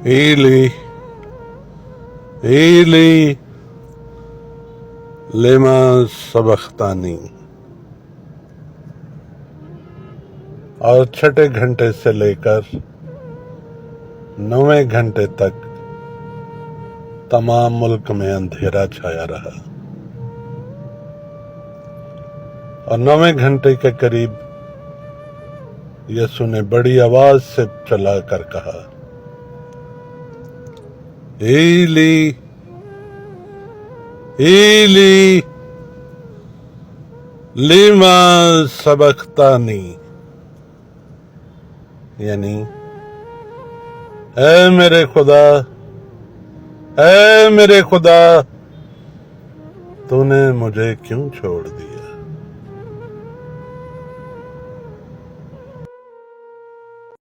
إيلي إيلي لما سبقتانی. اور چھٹے گھنٹے سے لے کر 9ویں گھنٹے تک تمام ملک میں اندھیرا چھایا رہا، اور 9ویں گھنٹے کے قریب یسوع نے بڑی آواز سے چلا کر کہا، ایلی ایلی لما سبقتانی، یعنی اے میرے خدا، اے میرے خدا، تو نے مجھے کیوں چھوڑ دیا؟